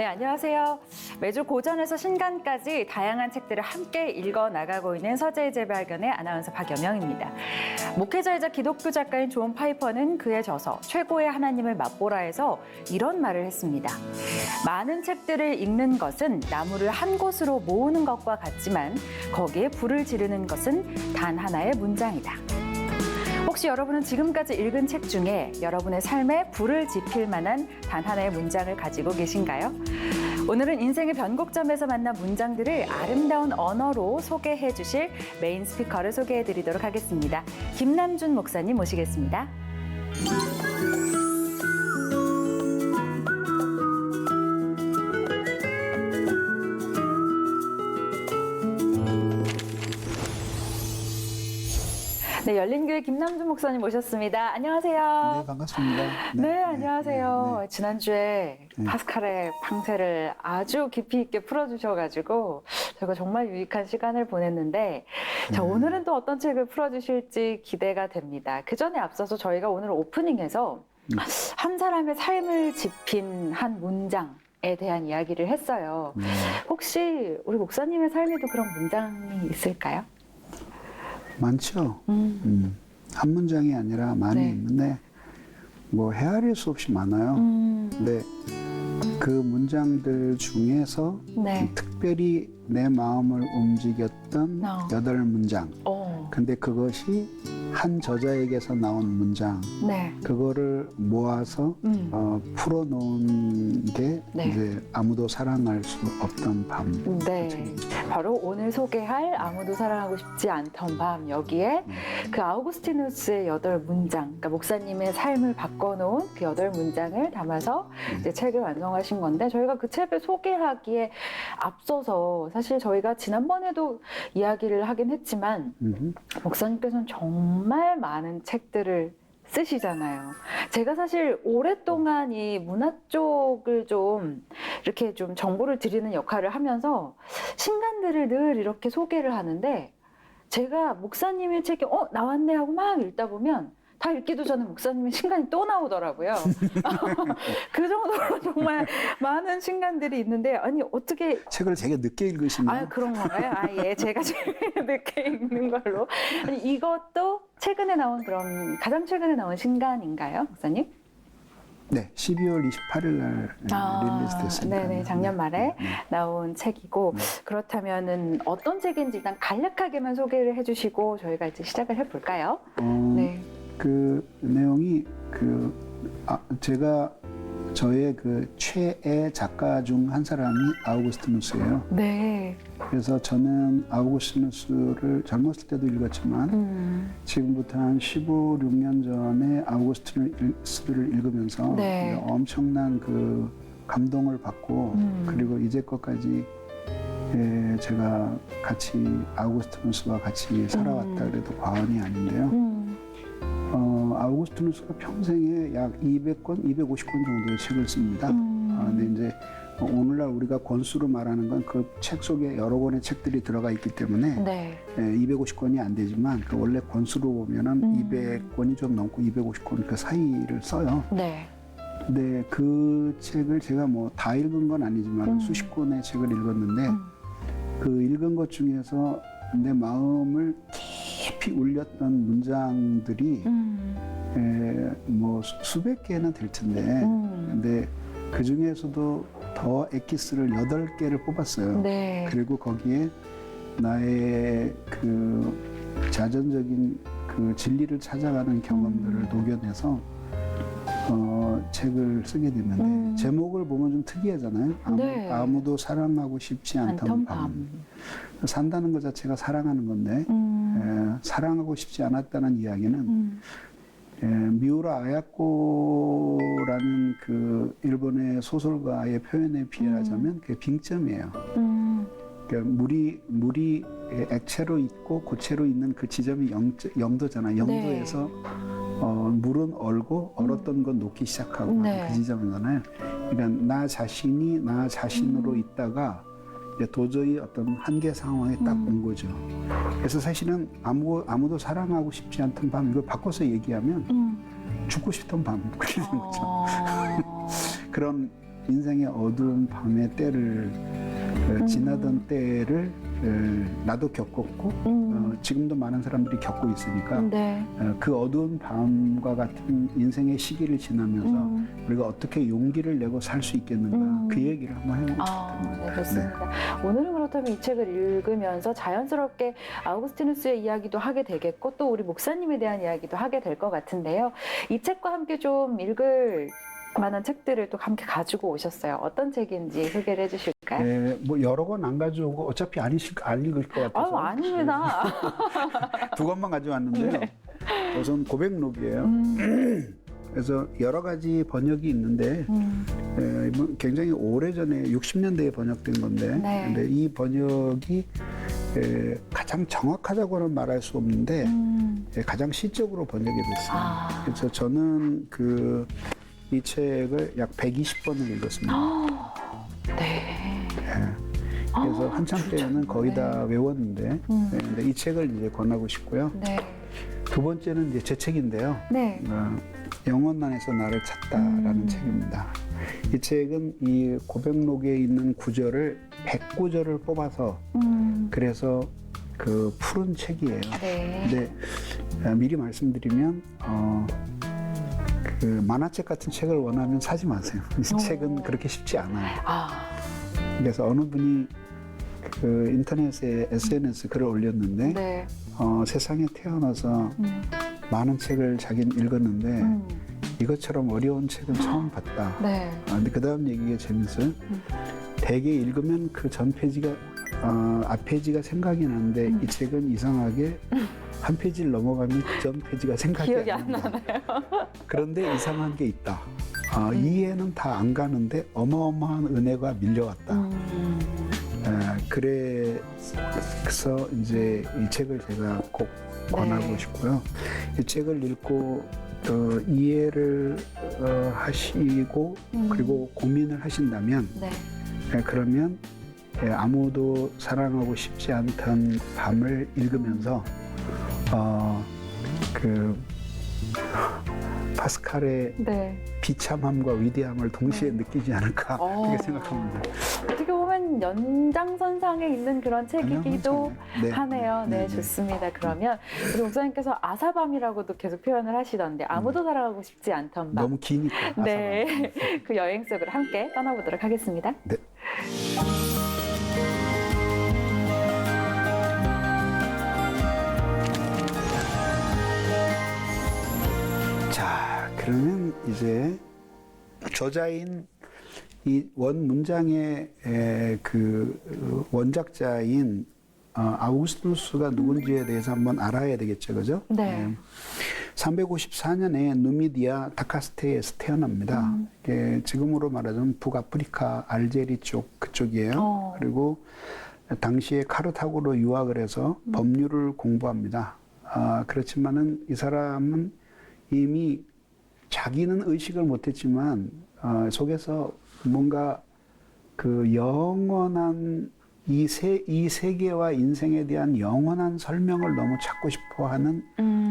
네, 안녕하세요. 매주 고전에서 신간까지 다양한 책들을 함께 읽어 나가고 있는 서재의 재발견의 아나운서 박여명입니다. 목회자이자 기독교 작가인 존 파이퍼는 그의 저서 최고의 하나님을 맛보라에서 이런 말을 했습니다. 많은 책들을 읽는 것은 나무를 한 곳으로 모으는 것과 같지만 거기에 불을 지르는 것은 단 하나의 문장이다. 혹시 여러분은 지금까지 읽은 책 중에 여러분의 삶에 불을 지필 만한 단 하나의 문장을 가지고 계신가요? 오늘은 인생의 변곡점에서 만난 문장들을 아름다운 언어로 소개해 주실 메인 스피커를 소개해 드리도록 하겠습니다. 김남준 목사님 모시겠습니다. 네, 열린교회 김남준 목사님 모셨습니다. 안녕하세요. 네, 반갑습니다. 네, 안녕하세요. 네. 지난주에 파스칼의 방세를 아주 깊이 있게 풀어주셔가지고 저희가 정말 유익한 시간을 보냈는데 자, 오늘은 또 어떤 책을 풀어주실지 기대가 됩니다. 그 전에 앞서서 저희가 오늘 오프닝에서 한 사람의 삶을 짚인 한 문장에 대한 이야기를 했어요. 혹시 우리 목사님의 삶에도 그런 문장이 있을까요? 많죠. 한 문장이 아니라 많이 네. 있는데 뭐 헤아릴 수 없이 많아요. 근데 그 문장들 중에서 네. 특별히 내 마음을 움직였던 8문장. 근데 그것이 한 저자에게서 나온 문장. 네. 그거를 모아서 풀어놓은 게 네. 이제 아무도 사랑할 수 없던 밤. 네. 바로 오늘 소개할 아무도 사랑하고 싶지 않던 밤, 여기에 그 아우구스티누스의 8문장, 그러니까 목사님의 삶을 바꿔놓은 그 8문장을 담아서 이제 책을 완성하신 건데, 저희가 그 책을 소개하기에 앞서서 사실 저희가 지난번에도 이야기를 하긴 했지만 목사님께서는 정말 많은 책들을 쓰시잖아요. 제가 사실 오랫동안 이 문화 쪽을 좀 이렇게 좀 정보를 드리는 역할을 하면서 신간들을 늘 이렇게 소개를 하는데 제가 목사님의 책이 나왔네 하고 막 읽다 보면 다 읽기도 전에 목사님의 신간이 또 나오더라고요. 그 정도로 정말 많은 신간들이 있는데 아니 어떻게 책을 되게 늦게 읽으시나요? 그런 건가요? 예, 제가 제일 늦게 읽는 걸로. 아니 이것도 최근에 나온 그럼 가장 최근에 나온 신간인가요, 목사님? 네, 12월 28일 날 릴리즈 됐습니다. 네네, 작년 말에 나온 책이고 그렇다면은 어떤 책인지 일단 간략하게만 소개를 해주시고 저희가 이제 시작을 해볼까요? 네. 그 내용이 제가 저의 그 최애 작가 중 한 사람이 아우구스티누스예요. 네. 그래서 저는 아우구스티누스를 젊었을 때도 읽었지만 지금부터 한 15, 16년 전에 아우구스티누스를 읽으면서 네. 엄청난 그 감동을 받고 그리고 이제껏까지 제가 같이 아우구스티누스와 같이 살아왔다 그래도 과언이 아닌데요. 아우구스티누스가 평생에 약 200권, 250권 정도의 책을 씁니다. 근데 이제 오늘날 우리가 권수로 말하는 건 그 책 속에 여러 권의 책들이 들어가 있기 때문에 네. 250권이 안 되지만 그 원래 권수로 보면은 200권이 좀 넘고 250권 그 사이를 써요. 네. 근데 그 책을 제가 뭐 다 읽은 건 아니지만 수십 권의 책을 읽었는데 그 읽은 것 중에서 내 마음을 깊이 울렸던 문장들이 뭐 수백 개는 될 텐데 근데 그 중에서도 더 엑기스를 8개를 뽑았어요. 네. 그리고 거기에 나의 그 자전적인 그 진리를 찾아가는 경험들을 녹여내서 책을 쓰게 됐는데 제목을 보면 좀 특이하잖아요. 네. 아무도 사랑하고 싶지 않던 밤. 산다는 것 자체가 사랑하는 건데 사랑하고 싶지 않았다는 이야기는 미우라 아야코라는 그 일본의 소설가의 표현에 비하자면 그게 빙점이에요. 그러니까 물이 액체로 있고 고체로 있는 그 지점이 0도잖아. 0도에서 물은 얼고 얼었던 건 녹기 시작하고 그 지점이잖아요. 그러니까 나 자신이 나 자신으로 있다가 이제 도저히 어떤 한계 상황에 딱 온 거죠. 그래서 사실은 아무도 사랑하고 싶지 않던 밤 이걸 바꿔서 얘기하면 죽고 싶던 밤 그렇게 된 거죠. 그런 인생의 어두운 밤의 때를 지나던 때를 나도 겪었고 지금도 많은 사람들이 겪고 있으니까 네. 그 어두운 밤과 같은 인생의 시기를 지나면서 우리가 어떻게 용기를 내고 살 수 있겠는가 그 얘기를 한번 해보고 싶습니다. 네, 좋습니다. 오늘은 그렇다면 이 책을 읽으면서 자연스럽게 아우구스티누스의 이야기도 하게 되겠고 또 우리 목사님에 대한 이야기도 하게 될 것 같은데요. 이 책과 함께 좀 읽을 만한 책들을 또 함께 가지고 오셨어요. 어떤 책인지 소개를 해주실까요? 네, 뭐 여러 권 안 가져오고 어차피 안 읽을 것 같아서 아닙니다. 두 권만 가져왔는데요. 네. 우선 고백록이에요. 그래서 여러 가지 번역이 있는데 뭐 굉장히 오래전에 60년대에 번역된 건데 네. 근데 이 번역이 가장 정확하다고는 말할 수 없는데 가장 시적으로 번역이 됐어요. 그래서 저는 이 책을 약 120번을 읽었습니다. 네. 그래서 한참 때는 거의 다 외웠는데 근데 이 책을 이제 권하고 싶고요. 네. 두 번째는 이제 제 책인데요. 네. 영원 안에서 나를 찾다라는 책입니다. 이 책은 이 고백록에 있는 구절을 100구절을 뽑아서 그래서 그 푸른 책이에요. 네. 근데 미리 말씀드리면 그 만화책 같은 책을 원하면 사지 마세요. 이 책은 그렇게 쉽지 않아요. 그래서 어느 분이 그 인터넷에 SNS 글을 올렸는데 네. 세상에 태어나서 많은 책을 자기는 읽었는데 이것처럼 어려운 책은 처음 봤다. 네. 근데 그 다음 얘기가 재밌어요. 대개 읽으면 그 전 페이지가 앞 페이지가 생각이 나는데 이 책은 이상하게 한 페이지를 넘어가면 그 전 페이지가 생각이 기억이 안 안 난다. 나나요? 그런데 이상한 게 있다. 이해는 다 안 가는데 어마어마한 은혜가 밀려왔다. 그래서 이제 이 책을 제가 꼭 권하고 네. 싶고요. 이 책을 읽고 이해를 하시고 그리고 고민을 하신다면 네. 그러면 아무도 사랑하고 싶지 않던 밤을 읽으면서 그 파스칼의 네. 비참함과 위대함을 동시에 느끼지 않을까 그렇게 생각합니다. 어떻게 보면 연장선상에 있는 그런 책이기도 네. 하네요. 네, 네. 좋습니다. 그러면 우리 목사님께서 아사밤이라고도 계속 표현을 하시던데 아무도 사랑하고 싶지 않던 밤. 너무 기니까. 네, 그 여행 속으로 함께 떠나보도록 하겠습니다. 네. 자, 그러면 이제 저자인 이 원 문장의 그 원작자인 아우구스투스가 누군지에 대해서 한번 알아야 되겠죠, 그죠? 네. 354년에 누미디아 다카스테에서 태어납니다. 지금으로 말하자면 북아프리카 알제리 쪽 그쪽이에요. 그리고 당시에 카르타고로 유학을 해서 법률을 공부합니다. 그렇지만은 이 사람은 이미 자기는 의식을 못했지만 속에서 뭔가 그 영원한 이 세계와 인생에 대한 영원한 설명을 너무 찾고 싶어하는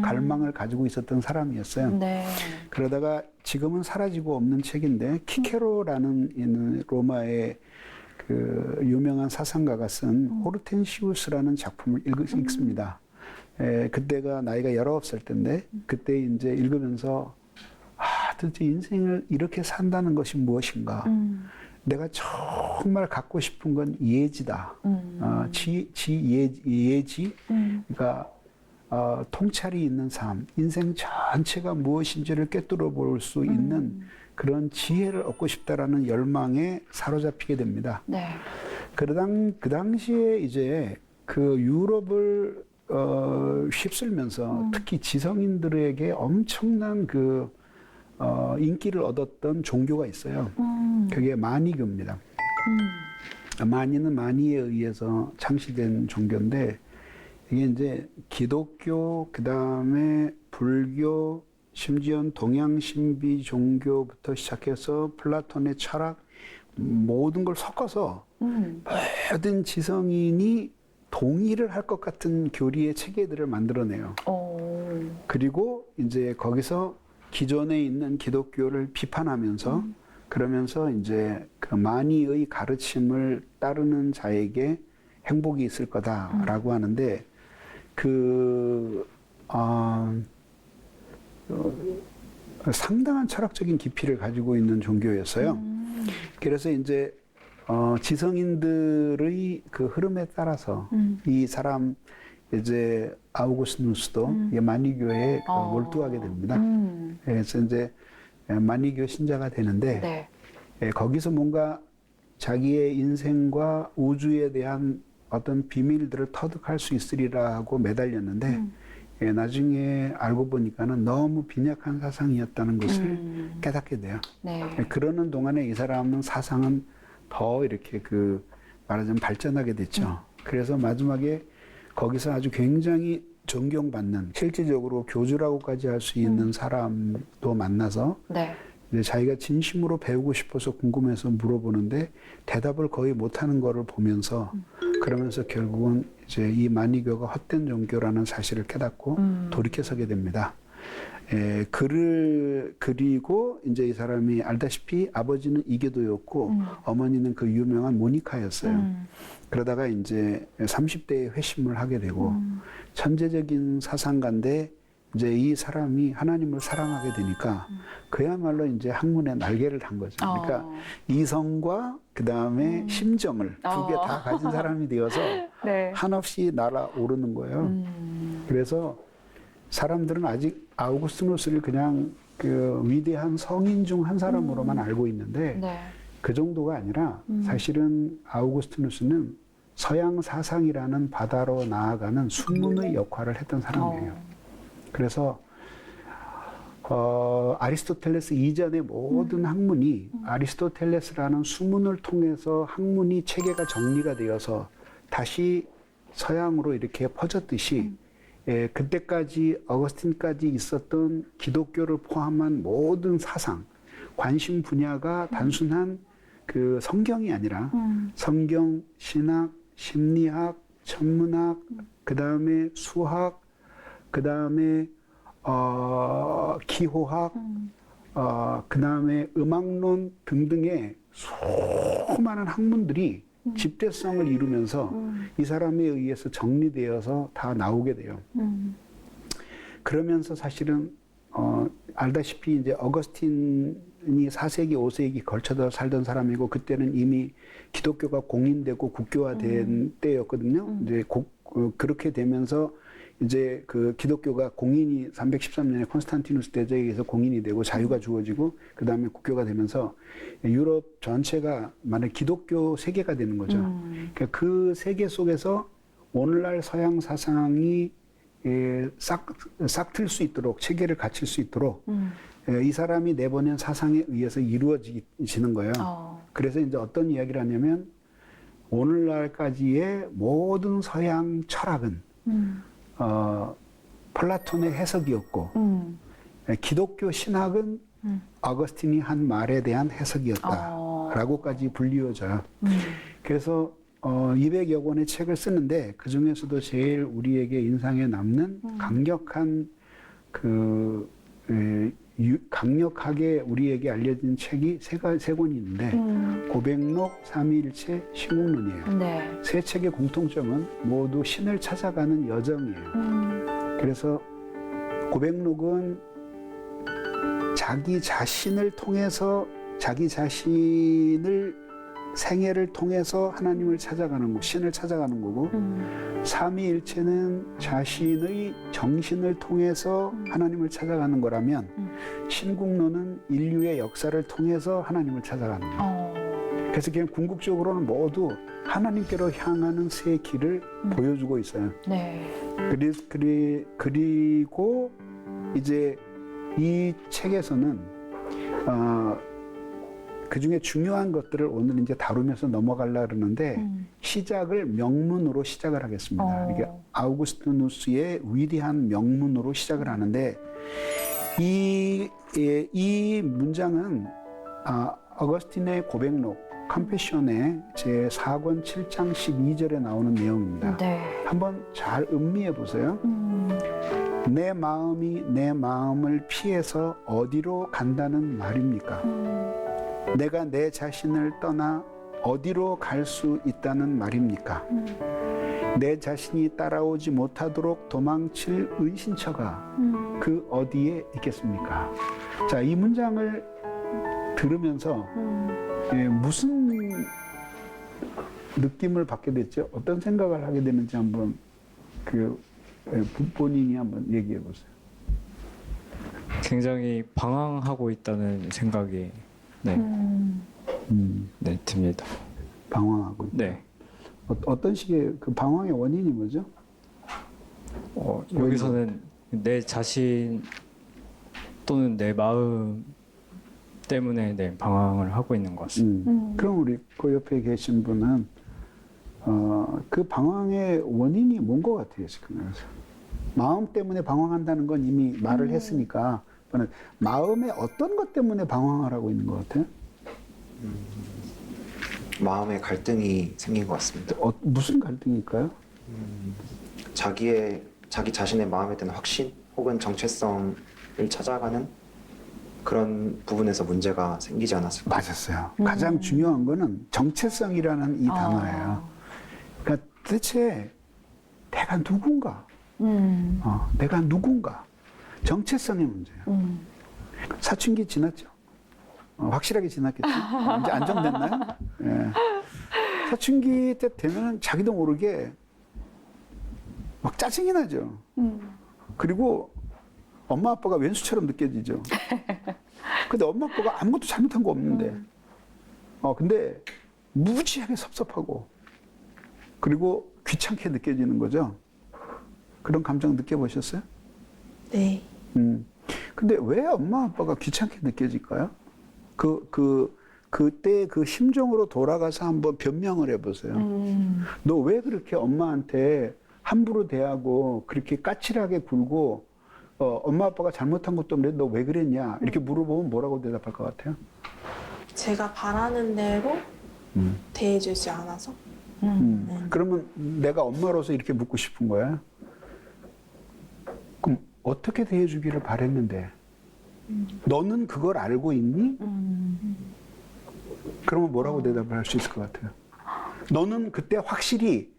갈망을 가지고 있었던 사람이었어요. 네. 그러다가 지금은 사라지고 없는 책인데 키케로라는 로마의 그 유명한 사상가가 쓴 호르텐시우스라는 작품을 읽습니다. 그때가 나이가 19살 때인데 그때 이제 읽으면서 도대체 인생을 이렇게 산다는 것이 무엇인가? 내가 정말 갖고 싶은 건 예지다. 예지. 그러니까 통찰이 있는 삶, 인생 전체가 무엇인지를 꿰뚫어 볼 수 있는 그런 지혜를 얻고 싶다라는 열망에 사로잡히게 됩니다. 네. 그 당시에 이제 그 유럽을 휩쓸면서 특히 지성인들에게 엄청난 그 인기를 얻었던 종교가 있어요. 그게 마니교입니다. 마니는 마니에 의해서 창시된 종교인데 이게 이제 기독교, 그 다음에 불교, 심지어 동양 신비 종교부터 시작해서 플라톤의 철학 모든 걸 섞어서 모든 지성인이 동의를 할 것 같은 교리의 체계들을 만들어내요. 그리고 이제 거기서 기존에 있는 기독교를 비판하면서 그러면서 이제 그 마니의 가르침을 따르는 자에게 행복이 있을 거다라고 하는데 상당한 철학적인 깊이를 가지고 있는 종교였어요. 그래서 이제 지성인들의 그 흐름에 따라서 이 사람 이제 아우구스누스도 마니교에 몰두하게 됩니다. 그래서 이제 마니교 신자가 되는데 거기서 뭔가 자기의 인생과 우주에 대한 어떤 비밀들을 터득할 수 있으리라 하고 매달렸는데 나중에 알고 보니까는 너무 빈약한 사상이었다는 것을 깨닫게 돼요. 그러는 동안에 이 사람은 사상은 더 이렇게 말하자면 발전하게 됐죠. 그래서 마지막에 거기서 아주 굉장히 존경받는 실질적으로 교주라고까지 할 수 있는 사람도 만나서 이제 자기가 진심으로 배우고 싶어서 궁금해서 물어보는데 대답을 거의 못하는 거를 보면서 그러면서 결국은 이제 이 마니교가 헛된 종교라는 사실을 깨닫고 돌이켜서게 됩니다. 그리고 이제 이 사람이 알다시피 아버지는 이교도였고 어머니는 그 유명한 모니카였어요. 그러다가 이제 30대에 회심을 하게 되고 천재적인 사상가인데 이제 이 사람이 하나님을 사랑하게 되니까 그야말로 이제 학문의 날개를 단 거죠. 그러니까 이성과 그 다음에 심정을 두 개 다 가진 사람이 되어서 한없이 날아오르는 거예요. 그래서 사람들은 아직 아우구스티누스를 그냥 그 위대한 성인 중 한 사람으로만 알고 있는데 그 정도가 아니라 사실은 아우구스티누스는 서양 사상이라는 바다로 나아가는 수문의 역할을 했던 사람이에요. 그래서 아리스토텔레스 이전의 모든 학문이 아리스토텔레스라는 수문을 통해서 학문이 체계가 정리가 되어서 다시 서양으로 이렇게 퍼졌듯이 그때까지 어거스틴까지 있었던 기독교를 포함한 모든 사상, 관심 분야가 단순한 그 성경이 아니라 성경, 신학, 심리학, 천문학, 그 다음에 수학, 그 다음에 기호학, 그 다음에 음악론 등등의 수많은 학문들이 집대성을 이루면서 이 사람에 의해서 정리되어서 다 나오게 돼요. 그러면서 사실은 알다시피 이제 어거스틴이 4세기, 5세기 걸쳐서 살던 사람이고 그때는 이미 기독교가 공인되고 국교화된 때였거든요. 이제 그렇게 되면서 이제 그 기독교가 공인이 313년에 콘스탄티누스 대제에 의해서 공인이 되고 자유가 주어지고 그 다음에 국교가 되면서 유럽 전체가 만약 기독교 세계가 되는 거죠. 그러니까 그 세계 속에서 오늘날 서양 사상이 싹틀 수 있도록 체계를 갖출 수 있도록 이 사람이 내보낸 사상에 의해서 이루어지는 거예요. 그래서 이제 어떤 이야기를 하냐면 오늘날까지의 모든 서양 철학은 플라톤의 해석이었고 기독교 신학은 어거스틴이 한 말에 대한 해석이었다라고까지 불리워져요. 그래서 200여 권의 책을 쓰는데 그 중에서도 제일 우리에게 인상에 남는 강력한 강력하게 우리에게 알려진 책이 세 권이 있는데 고백록, 삼위일체, 신국론이에요. 세 책의 공통점은 모두 신을 찾아가는 여정이에요. 그래서 고백록은 자기 자신을 통해서 자기 자신을 생애를 통해서 하나님을 찾아가는 거, 신을 찾아가는 거고 삼위일체는 자신의 정신을 통해서 하나님을 찾아가는 거라면 신국론은 인류의 역사를 통해서 하나님을 찾아가는 거예요. 그래서 그냥 궁극적으로는 모두 하나님께로 향하는 새 길을 보여주고 있어요. 그리고 이제 이 책에서는 그 중에 중요한 것들을 오늘 이제 다루면서 넘어가려고 그러는데 시작을 명문으로 시작을 하겠습니다. 이게 아우구스티누스의 위대한 명문으로 시작을 하는데 이 문장은 어거스틴의 고백록 컴패션의 제4권 7장 12절에 나오는 내용입니다. 한번 잘 음미해 보세요. 내 마음이 내 마음을 피해서 어디로 간다는 말입니까? 내가 내 자신을 떠나 어디로 갈 수 있다는 말입니까? 내 자신이 따라오지 못하도록 도망칠 은신처가 그 어디에 있겠습니까? 자, 이 문장을 들으면서 무슨 느낌을 받게 됐죠? 어떤 생각을 하게 되는지 한번 본인이 한번 얘기해 보세요. 굉장히 방황하고 있다는 생각이 네, 네 듭니다. 방황하고 있다. 네. 어떤 식의 그 방황의 원인이 뭐죠? 여기서는 내 자신 또는 내 마음 때문에 네, 방황을 하고 있는 것 같습니다. 그럼 우리 그 옆에 계신 분은 그 방황의 원인이 뭔 것 같아요, 지금? 마음 때문에 방황한다는 건 이미 말을 했으니까 저는 마음의 어떤 것 때문에 방황을 하고 있는 것 같아요? 마음의 갈등이 생긴 것 같습니다. 무슨 갈등일까요? 자기 자신의 마음에 대한 확신 혹은 정체성을 찾아가는 그런 부분에서 문제가 생기지 않았을까? 맞았어요. 가장 중요한 거는 정체성이라는 이 단어예요. 그러니까 도대체 내가 누군가? 내가 누군가? 정체성의 문제예요. 사춘기 지났죠? 확실하게 지났겠죠? 이제 안정됐나요? 예. 사춘기 때 되면 자기도 모르게 막 짜증이 나죠. 그리고 엄마 아빠가 왼수처럼 느껴지죠. 근데 엄마 아빠가 아무것도 잘못한 거 없는데, 근데 무지하게 섭섭하고, 그리고 귀찮게 느껴지는 거죠. 그런 감정 느껴보셨어요? 네. 근데 왜 엄마 아빠가 귀찮게 느껴질까요? 그때 그 심정으로 돌아가서 한번 변명을 해보세요. 너 왜 그렇게 엄마한테 함부로 대하고 그렇게 까칠하게 굴고 엄마 아빠가 잘못한 것도 없는데 너 왜 그랬냐 이렇게 물어보면 뭐라고 대답할 것 같아요? 제가 바라는 대로 대해주지 않아서. 그러면 내가 엄마로서 이렇게 묻고 싶은 거야. 그럼 어떻게 대해주기를 바랬는데 너는 그걸 알고 있니? 그러면 뭐라고 대답을 할 수 있을 것 같아요? 너는 그때 확실히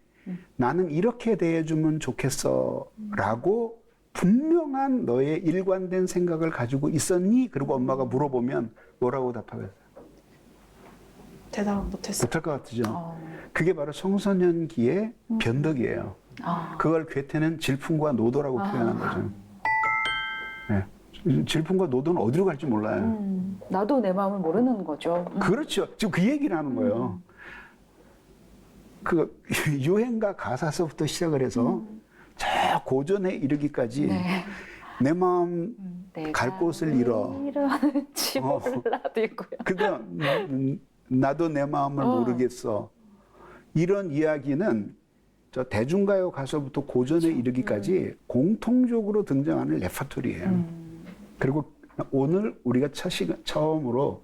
나는 이렇게 대해주면 좋겠어 라고 분명한 너의 일관된 생각을 가지고 있었니? 그리고 엄마가 물어보면 뭐라고 답하겠어요? 대답 못했어요. 못할 것 같으죠? 그게 바로 청소년기의 변덕이에요. 그걸 괴테는 질풍과 노도라고 표현한 거죠. 네. 질풍과 노도는 어디로 갈지 몰라요. 나도 내 마음을 모르는 거죠. 그렇죠. 지금 그 얘기를 하는 거예요. 그 유행가 가사서부터 시작을 해서 저 고전에 이르기까지 네. 내 마음 갈 곳을 잃어. 이러는지 몰라도 있고요. 그러니까 나도 내 마음을 모르겠어. 이런 이야기는 저 대중가요 가서부터 고전에 이르기까지 공통적으로 등장하는 레퍼토리예요. 그리고 오늘 우리가 처음으로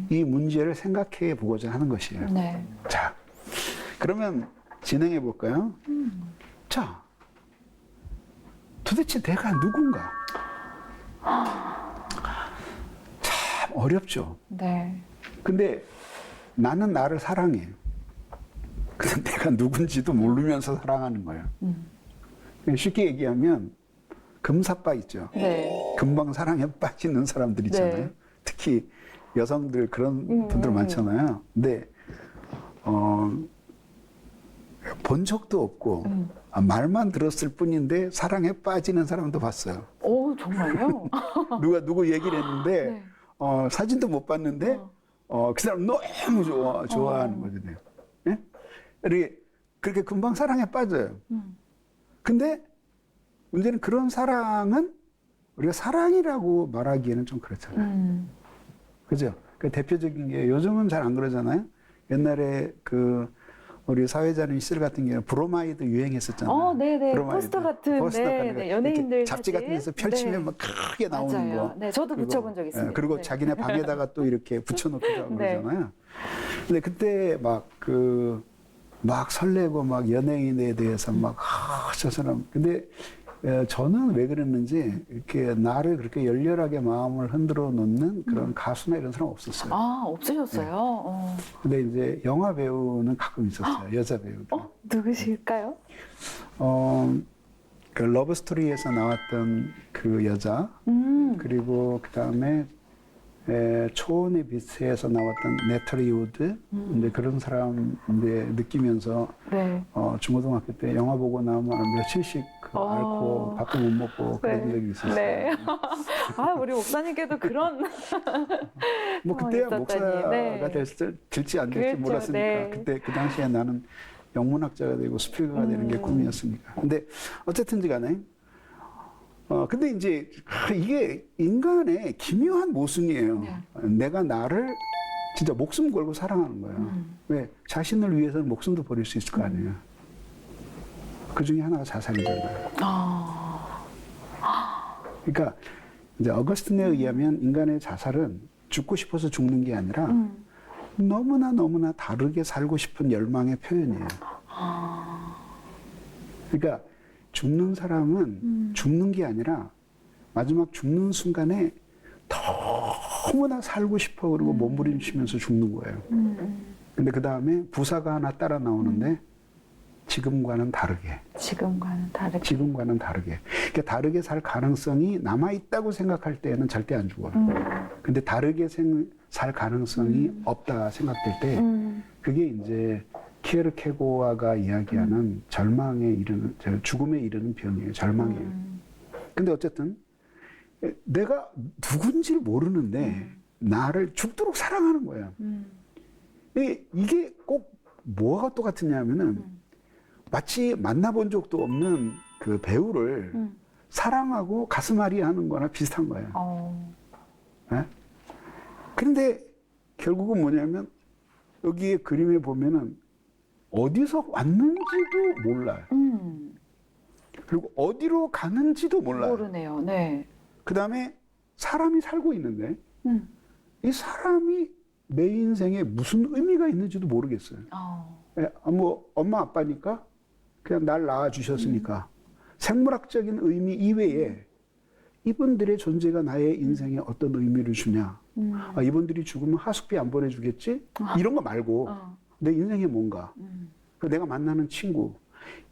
이 문제를 생각해 보고자 하는 것이에요. 네. 자, 그러면 진행해 볼까요? 자, 도대체 내가 누군가? 참 어렵죠. 네. 근데 나는 나를 사랑해. 근데 내가 누군지도 모르면서 사랑하는 거예요. 쉽게 얘기하면 금사빠 있죠. 네. 금방 사랑에 빠지는 사람들 있잖아요. 네. 특히 여성들 그런 분들 많잖아요. 근데 본 적도 없고 말만 들었을 뿐인데 사랑에 빠지는 사람도 봤어요. 오, 정말요? 누가 누구 얘기를 했는데 네. 사진도 못 봤는데 그 사람 너무 좋아하는 거거든요. 예? 그렇게 금방 사랑에 빠져요. 근데 문제는 그런 사랑은 우리가 사랑이라고 말하기에는 좀 그렇잖아요. 그죠? 그 대표적인 게 요즘은 잘 안 그러잖아요. 옛날에 우리 사회자님 시절 같은 경우는 브로마이드 유행했었잖아요. 네네. 브로마이드. 포스터 같은, 포스터 네, 같은 거. 네, 연예인들 이렇게 잡지 같은 사진. 데서 펼치면 네. 막 크게 나오는 맞아요. 거. 네, 저도 그리고, 붙여본 적 있습니다. 그리고 네. 자기네 방에다가 또 이렇게 붙여놓기도 하고 네. 그러잖아요. 근데 그때 막 설레고 막 연예인에 대해서 막, 저 사람. 근데 저는 왜 그랬는지 이렇게 나를 그렇게 열렬하게 마음을 흔들어 놓는 그런 가수나 이런 사람 없었어요. 아, 없으셨어요? 근데 이제 영화 배우는 가끔 있었어요. 여자 배우들. 누구실까요? 그 러브 스토리에서 나왔던 그 여자, 그리고 그 다음에 초원의 빛에서 나왔던 네터리 우드, 이제 그런 사람 이제 느끼면서 네. 중고등학교 때 영화 보고 나면 며칠씩 그 앓고 밥도 못 먹고 그런 적이 있었어요. 네. 아, 우리 목사님께도 그런. 뭐 그때야 있었다니. 목사가 네. 될지 안 될지 그렇죠. 몰랐으니까 네. 그때 그 당시에 나는 영문학자가 되고 수필가가 되는 게 꿈이었으니까. 근데 어쨌든지 간에 근데 이제 이게 인간의 기묘한 모순이에요. 네. 내가 나를 진짜 목숨 걸고 사랑하는 거예요. 왜? 자신을 위해서는 목숨도 버릴 수 있을 거 아니에요. 그 중에 하나가 자살이잖아요. 그러니까 이제 어거스틴에 의하면 인간의 자살은 죽고 싶어서 죽는 게 아니라 너무나 다르게 살고 싶은 열망의 표현이에요. 그러니까 죽는 사람은 죽는 게 아니라 마지막 죽는 순간에 너무나 살고 싶어 그러고 몸부림치면서 죽는 거예요. 근데 그 다음에 부사가 하나 따라 나오는데 지금과는 다르게. 지금과는 다르게. 지금과는 다르게. 그러니까 다르게 살 가능성이 남아있다고 생각할 때는 절대 안 죽어요. 근데 다르게 살 가능성이 없다 생각될 때 그게 이제 키에르케고아가 이야기하는 절망에 이르는, 죽음에 이르는 병이에요. 절망이에요. 근데 어쨌든 내가 누군지를 모르는데 나를 죽도록 사랑하는 거예요. 이게 꼭 뭐가 똑같으냐 하면은 마치 만나본 적도 없는 그 배우를 사랑하고 가슴앓이 하는 거나 비슷한 거예요. 네? 그런데 결국은 뭐냐면 여기에 그림에 보면은 어디서 왔는지도 몰라요. 그리고 어디로 가는지도 몰라요. 모르네요. 네. 그 다음에 사람이 살고 있는데 이 사람이 내 인생에 무슨 의미가 있는지도 모르겠어요. 뭐 엄마 아빠니까 그냥 날 낳아주셨으니까 생물학적인 의미 이외에 이분들의 존재가 나의 인생에 어떤 의미를 주냐. 이분들이 죽으면 하숙비 안 보내주겠지? 이런 거 말고 내 인생에 뭔가, 내가 만나는 친구,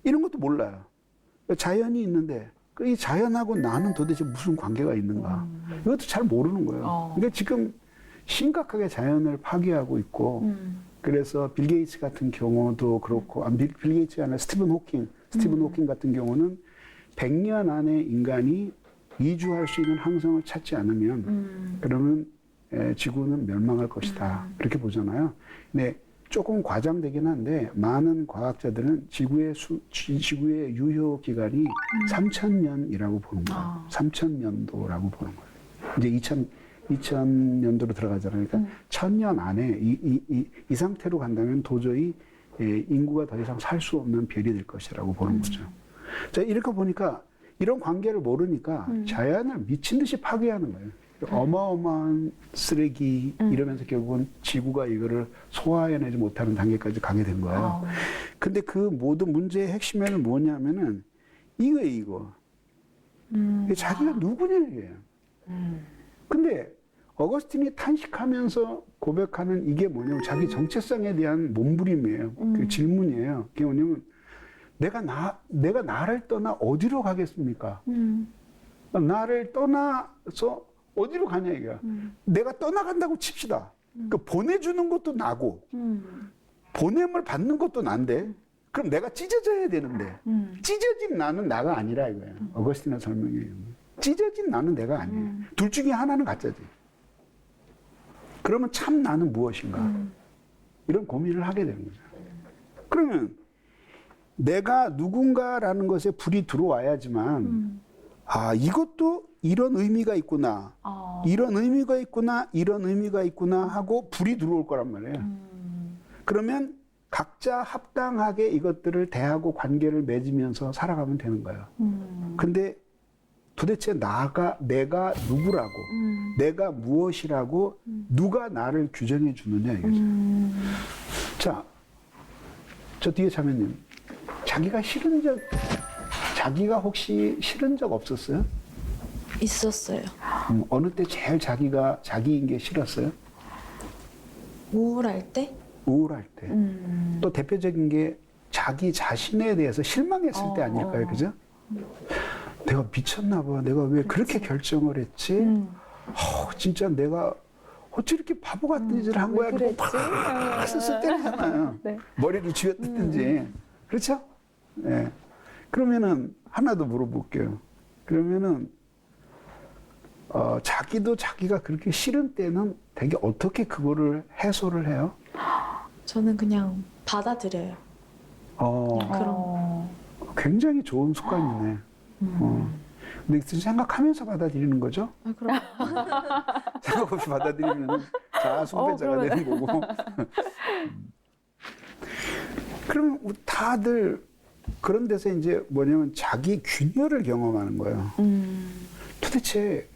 이런 것도 몰라요. 자연이 있는데 이 자연하고 나는 도대체 무슨 관계가 있는가? 이것도 잘 모르는 거예요. 그러니까 지금 심각하게 자연을 파괴하고 있고, 그래서 빌 게이츠 같은 경우도 그렇고, 빌 게이츠가 아니라 스티븐 호킹 같은 경우는 100년 안에 인간이 이주할 수 있는 항성을 찾지 않으면 그러면 지구는 멸망할 것이다. 그렇게 보잖아요. 근데 조금 과장되긴 한데 많은 과학자들은 지구의 유효 기간이 3,000년이라고 보는 거예요. 3,000년도라고 보는 거예요. 이제 2000년도로 들어가잖아요. 그러니까 1000년 안에 이 상태로 간다면 도저히 인구가 더 이상 살 수 없는 별이 될 것이라고 보는 거죠. 자, 이렇게 보니까 이런 관계를 모르니까 자연을 미친 듯이 파괴하는 거예요. 어마어마한 쓰레기 이러면서 결국은 지구가 이거를 소화해내지 못하는 단계까지 가게 된 거예요. 근데 그 모든 문제의 핵심에는 뭐냐면은 이거. 자기가 누구냐 이게요. 근데 어거스틴이 탄식하면서 고백하는 이게 뭐냐면 자기 정체성에 대한 몸부림이에요. 그 질문이에요. 그게 뭐냐면 내가 나를 떠나 어디로 가겠습니까? 나를 떠나서 어디로 가냐 이거야. 내가 떠나간다고 칩시다. 그 보내주는 것도 나고 보냄을 받는 것도 난데 그럼 내가 찢어져야 되는데 찢어진 나는 나가 아니라 이거예요. 어거스틴의 설명이에요. 찢어진 나는 내가 아니에요. 둘 중에 하나는 가짜지. 그러면 참 나는 무엇인가? 이런 고민을 하게 되는 거죠. 그러면 내가 누군가라는 것에 불이 들어와야지만 이것도 이런 의미가 있구나. 이런 의미가 있구나. 이런 의미가 있구나 하고 불이 들어올 거란 말이에요. 그러면 각자 합당하게 이것들을 대하고 관계를 맺으면서 살아가면 되는 거예요. 근데 도대체 내가 누구라고, 내가 무엇이라고 누가 나를 규정해 주느냐 이거죠. 자, 저 뒤에 자매님, 자기가 자기가 혹시 싫은 적 없었어요? 있었어요. 어느 때 제일 자기인 게 싫었어요? 우울할 때? 우울할 때. 또 대표적인 게 자기 자신에 대해서 실망했을 때 아닐까요? 그죠? 내가 미쳤나 봐. 내가 왜 그렇게 결정을 했지? 진짜 내가 어찌 이렇게 바보 같은 짓을 한 거야? 왜 그리고 그랬지? 팍 쓸쓸 때리잖아요. 네. 머리를 쥐어뜯든지. 그렇죠? 예. 그러면은 하나 더 물어볼게요. 그러면은 자기도 자기가 그렇게 싫은 때는 되게 어떻게 그거를 해소를 해요? 저는 그냥 받아들여요. 어. 굉장히 좋은 습관이네. 근데 생각하면서 받아들이는 거죠? 아, 그럼 생각 없이 받아들이면 자아숭배자가 그러네. 되는 거고. 그럼 다들 그런 데서 이제 뭐냐면 자기 균열을 경험하는 거예요. 도대체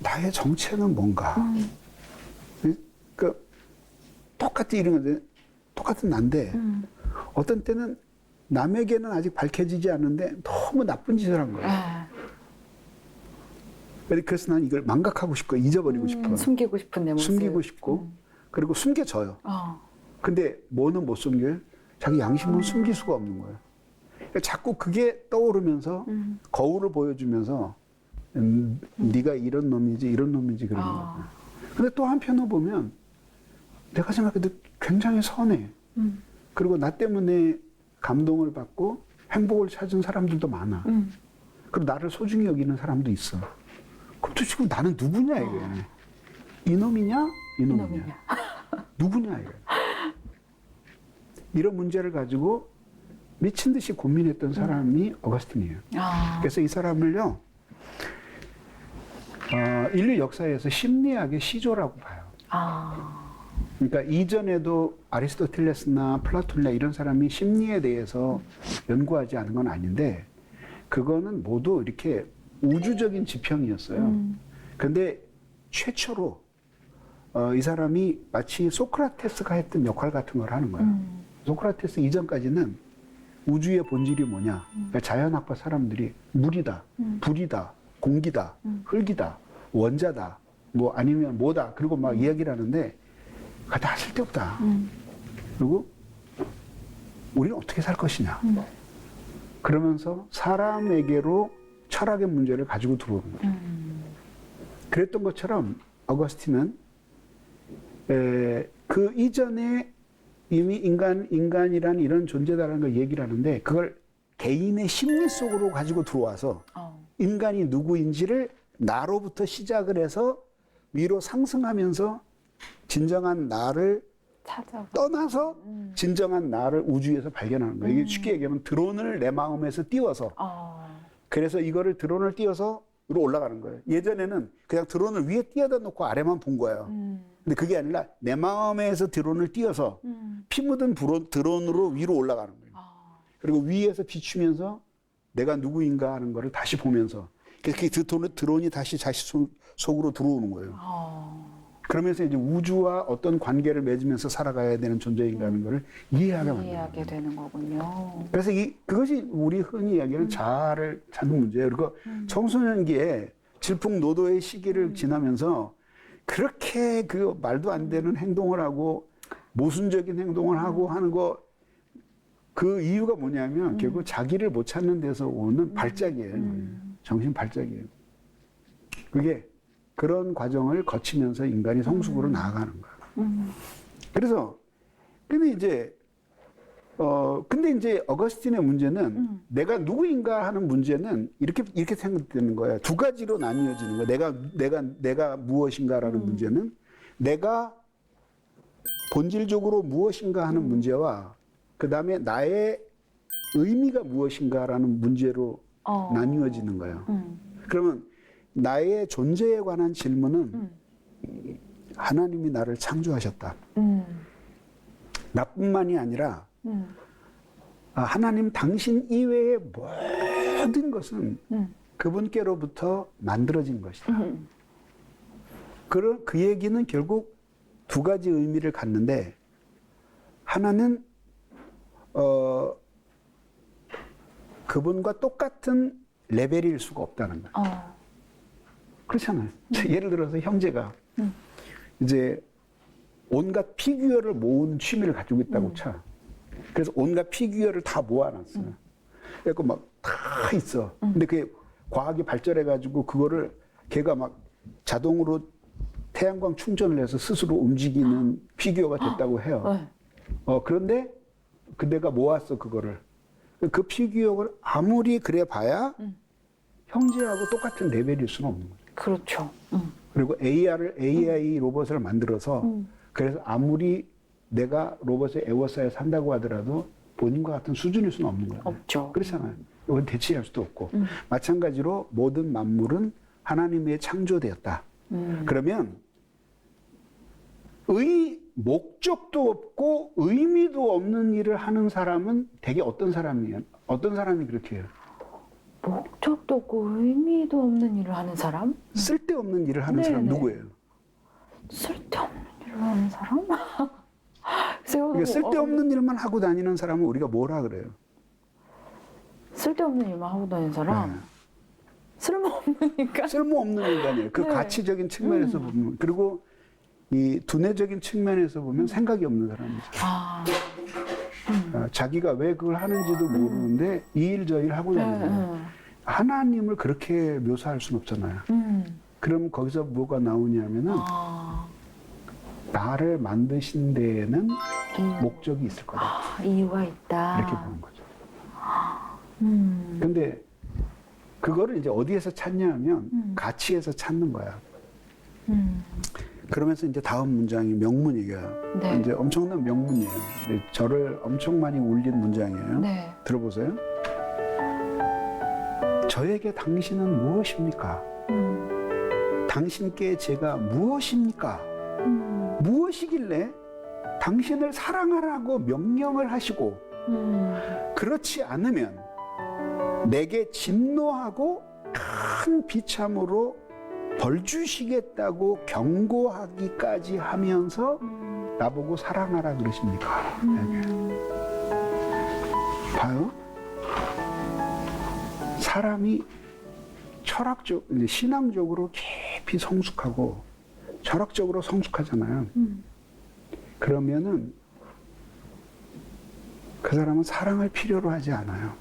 나의 정체는 뭔가? 그러니까 똑같이 이런 건데 똑같은 난데 어떤 때는 남에게는 아직 밝혀지지 않는데 너무 나쁜 짓을 한 거예요. 아, 그래서 난 이걸 망각하고 싶고 잊어버리고 싶어요. 숨기고 싶은 내 모습. 숨기고 싶고 그리고 숨겨져요. 어. 근데 뭐는 못 숨겨요? 자기 양심은 숨길 수가 없는 거예요. 그러니까 자꾸 그게 떠오르면서 거울을 보여주면서 네가 이런 놈이지 이런 놈이지 그런 거예요. 근데 또 한편으로 보면 내가 생각해도 굉장히 선해. 그리고 나 때문에 감동을 받고 행복을 찾은 사람들도 많아. 그리고 나를 소중히 여기는 사람도 있어. 그럼 또 지금 나는 누구냐 이거야. 이놈이냐? 이놈이냐? 누구냐 이거야. 이런 문제를 가지고 미친 듯이 고민했던 사람이 어거스틴이에요. 그래서 이 사람을요, 인류 역사에서 심리학의 시조라고 봐요. 그러니까 이전에도 아리스토텔레스나 플라톤이나 이런 사람이 심리에 대해서 연구하지 않은 건 아닌데, 그거는 모두 이렇게 우주적인 지평이었어요. 근데 최초로 이 사람이 마치 소크라테스가 했던 역할 같은 걸 하는 거예요. 소크라테스 이전까지는 우주의 본질이 뭐냐? 그러니까 자연학파 사람들이 물이다, 불이다, 공기다, 흙이다, 원자다, 뭐 아니면 뭐다. 그리고 막 이야기를 하는데 그거 다 쓸데없다. 그리고 우리는 어떻게 살 것이냐. 그러면서 사람에게로 철학의 문제를 가지고 들어오는 거죠. 그랬던 것처럼 어거스틴은 그 이전에 이미 인간이란 이런 존재다라는 걸 얘기를 하는데 그걸 개인의 심리 속으로 가지고 들어와서 인간이 누구인지를 나로부터 시작을 해서 위로 상승하면서 진정한 나를 떠나서 진정한 나를 우주에서 발견하는 거예요. 이게 쉽게 얘기하면 드론을 내 마음에서 띄워서 그래서 이거를 드론을 띄워서 위로 올라가는 거예요. 예전에는 그냥 드론을 위에 띄어다 놓고 아래만 본 거예요. 근데 그게 아니라 내 마음에서 드론을 띄워서 피 묻은 드론으로 위로 올라가는 거예요. 그리고 위에서 비추면서 내가 누구인가 하는 거를 다시 보면서 그래서 그 드론이 다시 자시 속으로 들어오는 거예요. 그러면서 이제 우주와 어떤 관계를 맺으면서 살아가야 되는 존재인가는 거를 이해하게 되는 거군요. 그래서 그것이 우리 흔히 이야기하는 자아를 찾는 문제예요. 그리고 청소년기에 질풍노도의 시기를 지나면서 그렇게 그 말도 안 되는 행동을 하고 모순적인 행동을 하고 하는 거 그 이유가 뭐냐면 결국 자기를 못 찾는 데서 오는 발작이에요. 정신 발작이에요. 그게 그런 과정을 거치면서 인간이 성숙으로 나아가는 거예요. 그래서 근데 이제 어거스틴의 문제는 내가 누구인가 하는 문제는 이렇게 생각되는 거예요. 두 가지로 나뉘어지는 거예요. 내가 무엇인가라는 문제는 내가 본질적으로 무엇인가 하는 문제와 그 다음에 나의 의미가 무엇인가라는 문제로 나뉘어지는 거예요. 그러면 나의 존재에 관한 질문은 하나님이 나를 창조하셨다. 나뿐만이 아니라 하나님 당신 이외의 모든 것은 그분께로부터 만들어진 것이다. 그 얘기는 결국 두 가지 의미를 갖는데 그분과 똑같은 레벨일 수가 없다는 거예요. 그렇잖아요. 예를 들어서 형제가 이제 온갖 피규어를 모은 취미를 가지고 있다고 쳐. 그래서 온갖 피규어를 다 모아놨어요. 그래서 막 다 있어. 근데 그게 과학이 발전해가지고 그거를 걔가 막 자동으로 태양광 충전을 해서 스스로 움직이는 피규어가 됐다고 해요. 그런데 그대가 모았어, 그거를. 그 피규어를 아무리 그래 봐야 형제하고 똑같은 레벨일 수는 없는 거죠. 그렇죠. 그리고 AI 로봇을 만들어서 그래서 아무리 내가 로봇의 에워싸에 산다고 하더라도 본인과 같은 수준일 수는 없는 거예요. 없죠. 그렇잖아요. 이건 대체할 수도 없고. 마찬가지로 모든 만물은 하나님의 창조되었다. 그러면 목적도 없고 의미도 없는 일을 하는 사람은 대개 어떤 사람이에요? 어떤 사람이 그렇게 해요? 목적도 없고 의미도 없는 일을 하는 사람? 쓸데없는 일을 하는 사람 네네. 누구예요? 쓸데없는 일을 하는 사람? 글쎄요, 그러니까 쓸데없는 일만 하고 다니는 사람은 우리가 뭐라 그래요? 쓸데없는 일만 하고 다니는 사람? 네. 쓸모없으니까. 쓸모없는 인간이에요. 그 네. 가치적인 측면에서 보면. 그리고 이 두뇌적인 측면에서 보면 생각이 없는 사람이죠. 자기가 왜 그걸 하는지도 모르는데 이 일 저 일 하고 다니는 하나님을 그렇게 묘사할 수는 없잖아요. 그럼 거기서 뭐가 나오냐면은 나를 만드신 데에는 목적이 있을 거다. 이유가 있다. 이렇게 보는 거죠. 근데 그거를 이제 어디에서 찾냐면 가치에서 찾는 거야. 그러면서 이제 다음 문장이 명문이에요. 네. 이제 엄청난 명문이에요. 근데 저를 엄청 많이 울린 문장이에요. 네. 들어보세요. 저에게 당신은 무엇입니까? 당신께 제가 무엇입니까? 무엇이길래 당신을 사랑하라고 명령을 하시고 그렇지 않으면 내게 진노하고 큰 비참으로 벌 주시겠다고 경고하기까지 하면서 나보고 사랑하라 그러십니까? 봐요. 사람이 철학적, 신앙적으로 깊이 성숙하고 철학적으로 성숙하잖아요. 그러면은 그 사람은 사랑을 필요로 하지 않아요.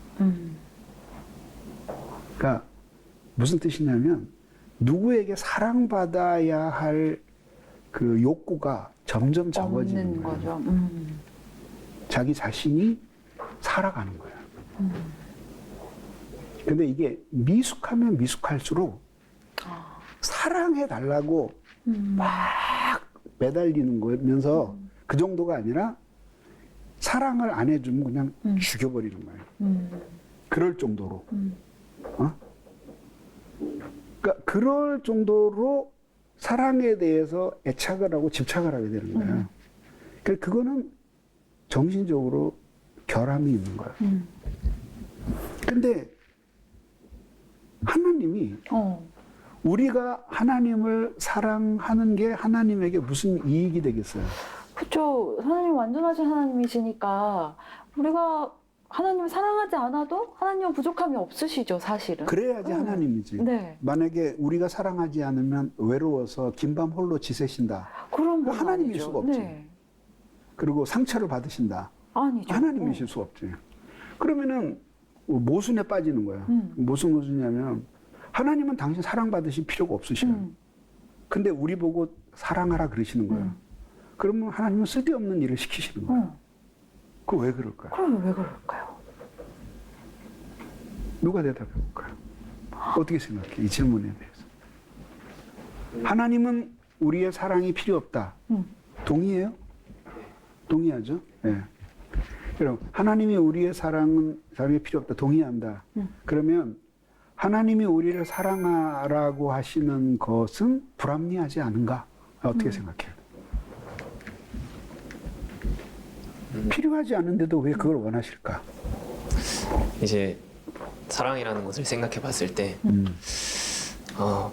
그러니까 무슨 뜻이냐면 누구에게 사랑받아야 할 그 욕구가 점점 적어지는 없는 거예요. 거죠. 자기 자신이 살아가는 거예요. 근데 이게 미숙하면 미숙할수록 사랑해 달라고 막 매달리는 거면서 그 정도가 아니라 사랑을 안 해주면 그냥 죽여버리는 거예요. 그럴 정도로. 그러니까 그럴 정도로 사랑에 대해서 애착을 하고 집착을 하게 되는 거예요. 그러니까 그거는 정신적으로 결함이 있는 거예요. 근데 하나님이 우리가 하나님을 사랑하는 게 하나님에게 무슨 이익이 되겠어요? 그렇죠. 하나님 완전하신 하나님이시니까 우리가 하나님을 사랑하지 않아도 하나님은 부족함이 없으시죠, 사실은. 그래야지 하나님이지. 네. 만약에 우리가 사랑하지 않으면 외로워서 긴밤 홀로 지새신다. 그런 건 하나님일 아니죠. 수가 없지. 네. 그리고 상처를 받으신다. 아니죠. 하나님이실 수 없지. 그러면은 모순에 빠지는 거야. 무슨 모순이냐면 하나님은 당신 사랑받으실 필요가 없으셔요. 근데 우리 보고 사랑하라 그러시는 거예요. 그러면 하나님은 쓸데없는 일을 시키시는 거예요. 그거 왜 그럴까요? 그럼 왜 그럴까요? 누가 대답해 볼까요? 어떻게 생각해? 이 질문에 대해서. 하나님은 우리의 사랑이 필요 없다. 동의해요? 동의하죠? 네. 그럼 하나님이 우리의 사랑이 필요 없다. 동의한다. 그러면 하나님이 우리를 사랑하라고 하시는 것은 불합리하지 않은가? 어떻게 생각해요? 필요하지 않은데도 왜 그걸 원하실까? 이제 사랑이라는 것을 생각해 봤을 때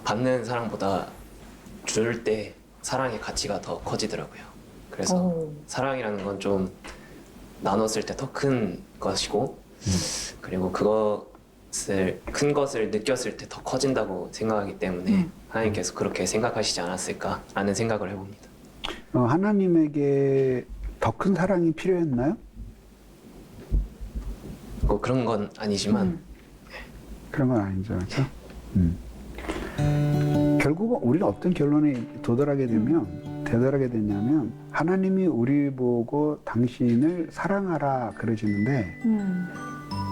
받는 사랑보다 줄 때 사랑의 가치가 더 커지더라고요. 그래서 사랑이라는 건 좀 나눴을 때 더 큰 것이고 그리고 그것을 큰 것을 느꼈을 때 더 커진다고 생각하기 때문에 하나님께서 그렇게 생각하시지 않았을까라는 생각을 해봅니다. 하나님에게 더 큰 사랑이 필요했나요? 뭐 그런 건 아니지만 그런 건 아니죠, 그렇죠? 결국은 우리는 어떤 결론에 도달하게 됐냐면 하나님이 우리 보고 당신을 사랑하라 그러시는데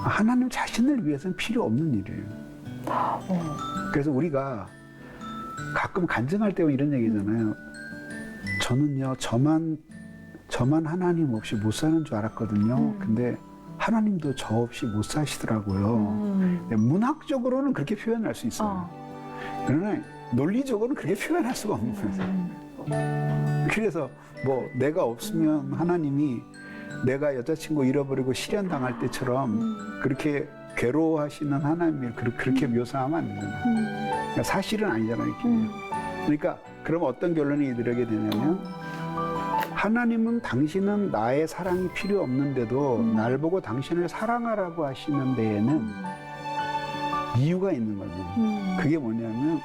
하나님 자신을 위해서는 필요 없는 일이에요. 그래서 우리가 가끔 간증할 때 이런 얘기잖아요. 저는요, 저만 하나님 없이 못 사는 줄 알았거든요. 근데 하나님도 저 없이 못 사시더라고요. 문학적으로는 그렇게 표현할 수 있어요. 그러나 논리적으로는 그렇게 표현할 수가 없는 거예요. 그래서 뭐 내가 없으면 하나님이 내가 여자친구 잃어버리고 실연당할 때처럼 그렇게 괴로워하시는 하나님을 그렇게 묘사하면 안 되잖아요. 그러니까 사실은 아니잖아요. 이렇게. 그러니까 그럼 어떤 결론이 이르게 되냐면 하나님은 당신은 나의 사랑이 필요 없는데도 날 보고 당신을 사랑하라고 하시는 데에는 이유가 있는 거죠. 그게 뭐냐면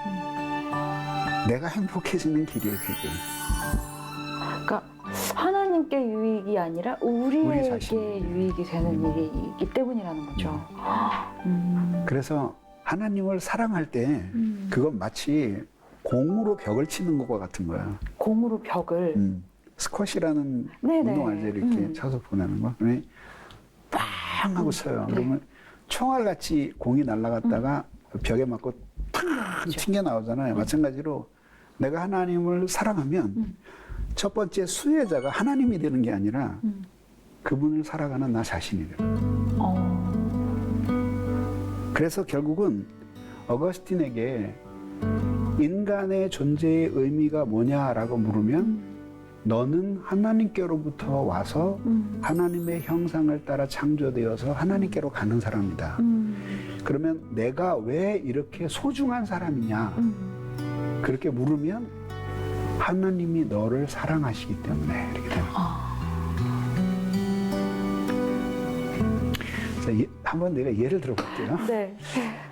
내가 행복해지는 길이에요, 그게. 그러니까 하나님께 유익이 아니라 우리 우리에게 자신에게. 유익이 되는 일이기 때문이라는 거죠. 그래서 하나님을 사랑할 때 그건 마치 공으로 벽을 치는 것과 같은 거야. 공으로 벽을. 스쿼시라는 네네. 운동 알죠? 이렇게 쳐서 보내는 거. 그러면 빵 하고 쳐요. 그러면 총알같이 공이 날아갔다가 벽에 맞고 탁 튕겨 나오잖아요. 마찬가지로 내가 하나님을 사랑하면 첫 번째 수혜자가 하나님이 되는 게 아니라 그분을 살아가는 나 자신이 돼요. 그래서 결국은 어거스틴에게 인간의 존재의 의미가 뭐냐라고 물으면 너는 하나님께로부터 와서 하나님의 형상을 따라 창조되어서 하나님께로 가는 사람이다. 그러면 내가 왜 이렇게 소중한 사람이냐? 그렇게 물으면 하나님이 너를 사랑하시기 때문에 이렇게 되는 거예요. 한번 내가 예를 들어볼게요. 네.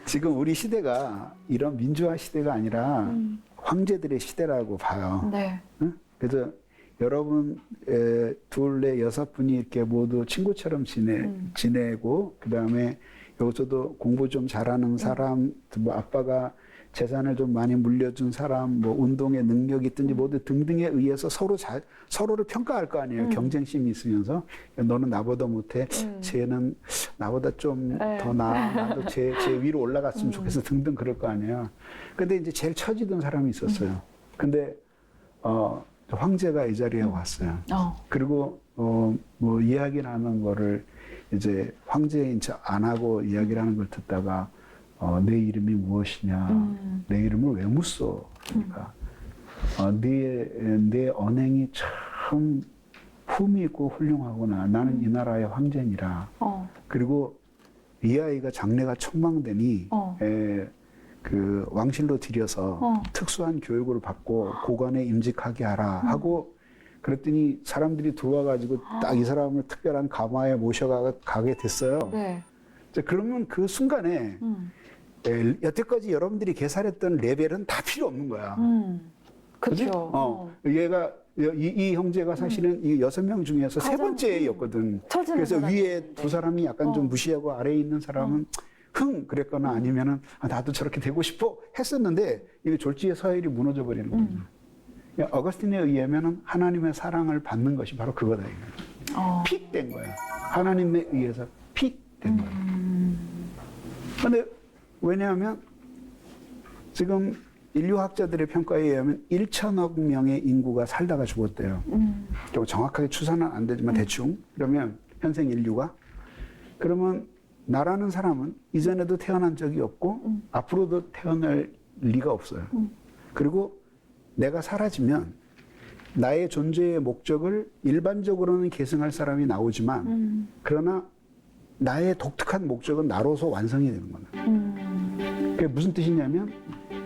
지금 우리 시대가 이런 민주화 시대가 아니라 황제들의 시대라고 봐요. 네. 응? 그래서 여러분 둘, 넷, 여섯 분이 이렇게 모두 친구처럼 지내고 그다음에 여기서도 공부 좀 잘하는 사람, 뭐 아빠가 재산을 좀 많이 물려준 사람, 뭐 운동에 능력이 있든지 모두 등등에 의해서 서로를 평가할 거 아니에요. 경쟁심이 있으면서 너는 나보다 못해, 쟤는 나보다 좀 더 나아, 나도 쟤 위로 올라갔으면 좋겠어 등등 그럴 거 아니에요. 근데 이제 제일 처지던 사람이 있었어요. 근데 황제가 이 자리에 왔어요. 그리고 뭐 이야기 나는 거를 이제 황제인 척 안 하고 이야기를 하는 걸 듣다가 내 이름이 무엇이냐, 내 이름을 왜 묻소? 그러니까 내 언행이 참 품이 있고 훌륭하구나. 나는 이 나라의 황제니라. 그리고 이 아이가 장래가 촉망되니 그 왕실로 들여서 특수한 교육을 받고 고관에 임직하게 하라 하고 그랬더니 사람들이 들어와가지고 딱 이 사람을 특별한 가마에 모셔가게 됐어요. 네. 그러면 그 순간에 여태까지 여러분들이 계산했던 레벨은 다 필요 없는 거야. 그렇죠. 얘가 이 형제가 사실은 이 6명 중에서 세 번째였거든. 그래서 위에 두 사람이 약간 좀 무시하고 아래에 있는 사람은 그랬거나 아니면은 나도 저렇게 되고 싶어 했었는데 이게 졸지에 서열이 무너져 버리는 거죠. 어거스틴에 의하면은 하나님의 사랑을 받는 것이 바로 그거다 이거야. 픽된 거야. 하나님에 의해서 픽된 거야. 근데 왜냐하면 지금 인류학자들의 평가에 의하면 1천억 명의 인구가 살다가 죽었대요. 정확하게 추산은 안 되지만 대충. 그러면 현생 인류가 그러면 나라는 사람은 이전에도 태어난 적이 없고 앞으로도 태어날 리가 없어요. 그리고 내가 사라지면 나의 존재의 목적을 일반적으로는 계승할 사람이 나오지만 그러나 나의 독특한 목적은 나로서 완성이 되는 거예요. 그게 무슨 뜻이냐면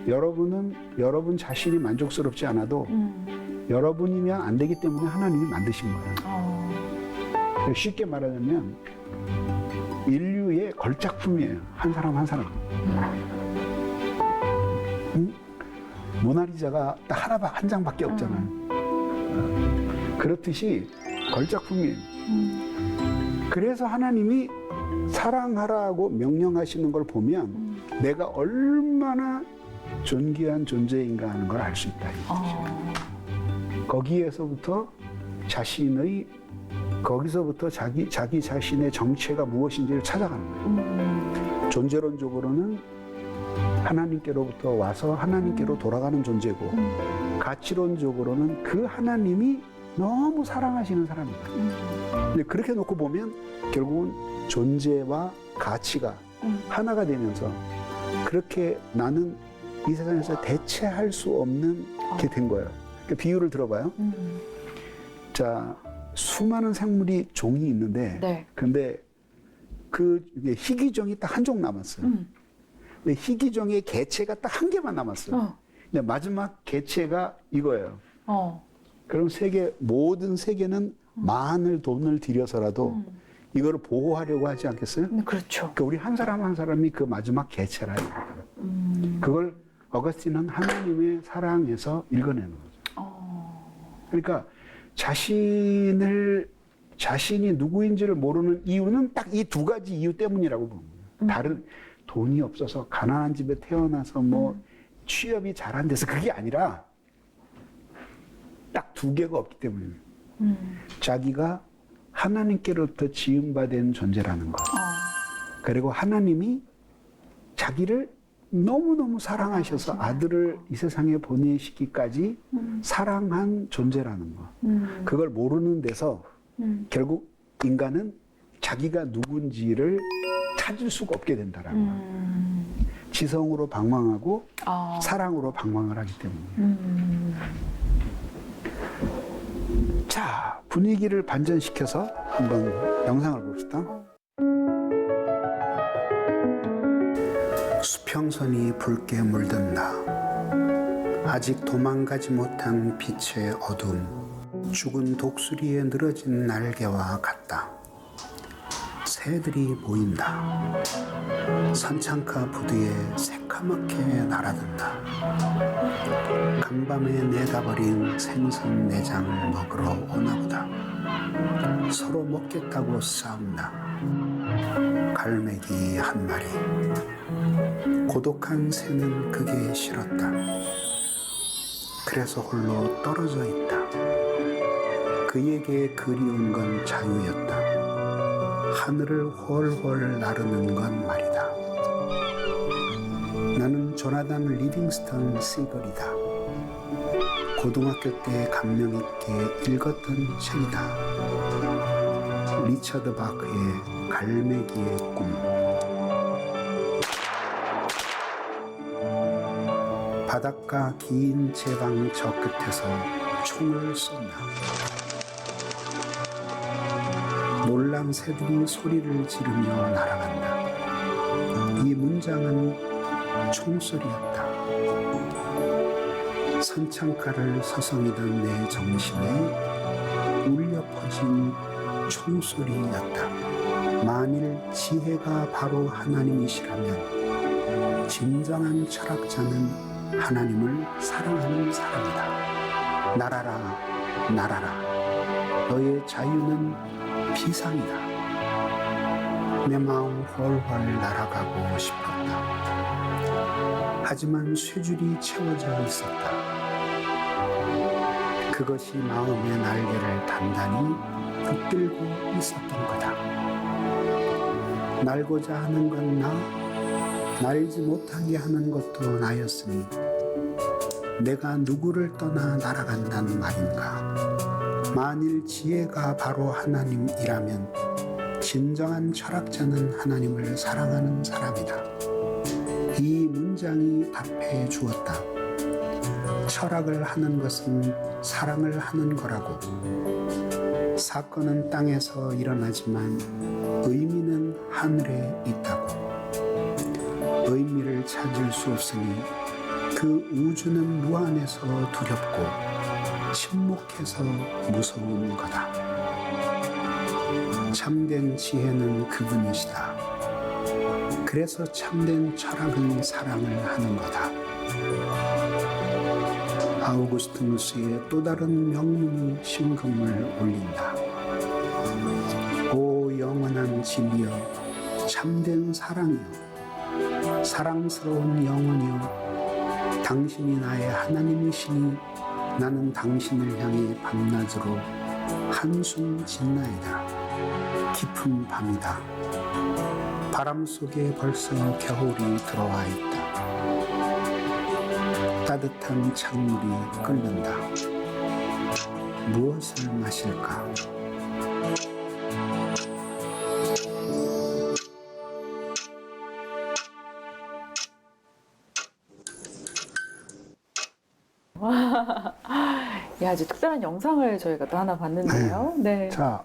여러분은 여러분 자신이 만족스럽지 않아도 여러분이면 안 되기 때문에 하나님이 만드신 거예요. 쉽게 말하자면 인류의 걸작품이에요. 한 사람 한 사람. 모나리자가 딱 한 장밖에 없잖아요. 그렇듯이 걸작품이에요. 그래서 하나님이 사랑하라고 명령하시는 걸 보면 내가 얼마나 존귀한 존재인가 하는 걸 알 수 있다. 거기서부터 자기 자신의 정체가 무엇인지를 찾아가는 거예요. 존재론적으로는 하나님께로부터 와서 하나님께로 돌아가는 존재고, 가치론적으로는 그 하나님이 너무 사랑하시는 사람이다. 근데 그렇게 놓고 보면 결국은 존재와 가치가 하나가 되면서 그렇게 나는 이 세상에서 대체할 수 없는 게 된 거예요. 그러니까 비유를 들어봐요. 자, 수많은 생물이 종이 있는데, 네. 근데 그 희귀종이 딱 한 종 남았어요. 근데 희귀종의 개체가 딱 한 개만 남았어요. 근데 마지막 개체가 이거예요. 그럼 모든 세계는 많은 돈을 들여서라도 이거를 보호하려고 하지 않겠어요? 그렇죠. 그러니까 우리 한 사람 한 사람이 그 마지막 개체라. 그걸 어거스틴은 하나님의 사랑에서 읽어내는 거죠. 그러니까 자신이 누구인지를 모르는 이유는 딱 이 두 가지 이유 때문이라고 보는 거예요. 다른 돈이 없어서 가난한 집에 태어나서 취업이 잘 안 돼서 그게 아니라 딱 두 개가 없기 때문이에요. 자기가 하나님께로부터 지음받은 존재라는 것. 그리고 하나님이 자기를 너무너무 사랑하셔서 아들을 이 세상에 보내시기까지 사랑한 존재라는 것. 그걸 모르는 데서 결국 인간은 자기가 누군지를 찾을 수가 없게 된다라는 거예요. 지성으로 방황하고 사랑으로 방황을 하기 때문에. 자, 분위기를 반전시켜서 한번 영상을 봅시다. 수평선이 붉게 물든다. 아직 도망가지 못한 빛의 어둠, 죽은 독수리의 늘어진 날개와 같다. 새들이 보인다. 선창가 부두에 새까맣게 날아든다. 간밤에 내다버린 생선 내장을 먹으러 오나보다. 서로 먹겠다고 싸운다. 갈매기 한 마리. 고독한 새는 그게 싫었다. 그래서 홀로 떨어져 있다. 그에게 그리운 건 자유였다. 하늘을 훨훨 나르는 건 말이다. 나는 조나단 리빙스턴 시걸이다. 고등학교 때 감명 있게 읽었던 책이다. 리처드 바크의 갈매기의 꿈. 바닷가 긴 제방 저 끝에서 총을 쏜다. 놀란 새들이 소리를 지르며 날아간다. 이 문장은 총소리였다. 선창가를 서성이던 내 정신에 울려 퍼진 총소리였다. 만일 지혜가 바로 하나님이시라면 진정한 철학자는 하나님을 사랑하는 사람이다. 날아라, 날아라. 너의 자유는 비상이다. 내 마음 훨훨 날아가고 싶었다. 하지만 쇠줄이 채워져 있었다. 그것이 마음의 날개를 단단히 붙들고 있었던 거다. 날고자 하는 건 나, 날지 못하게 하는 것도 나였으니 내가 누구를 떠나 날아간다는 말인가. 만일 지혜가 바로 하나님이라면 진정한 철학자는 하나님을 사랑하는 사람이다. 이 문장이 답해 주었다. 철학을 하는 것은 사랑을 하는 거라고. 사건은 땅에서 일어나지만 의미는 하늘에 있다고. 의미를 찾을 수 없으니 그 우주는 무한해서 두렵고 침묵해서 무서운 거다. 참된 지혜는 그분이시다. 그래서 참된 철학은 사랑을 하는 거다. 아우구스티누스의 또 다른 명문이 심금을 울린다. 오 영원한 진리여, 참된 사랑이여, 사랑스러운 영혼이여, 당신이 나의 하나님이시니 나는 당신을 향해 밤낮으로 한숨 짓나이다. 깊은 밤이다. 바람 속에 벌써 겨울이 들어와 있다. 따뜻한 찬물이 끓는다. 무엇을 마실까? 예, 아주 특별한 영상을 저희가 또 하나 봤는데요. 네. 자,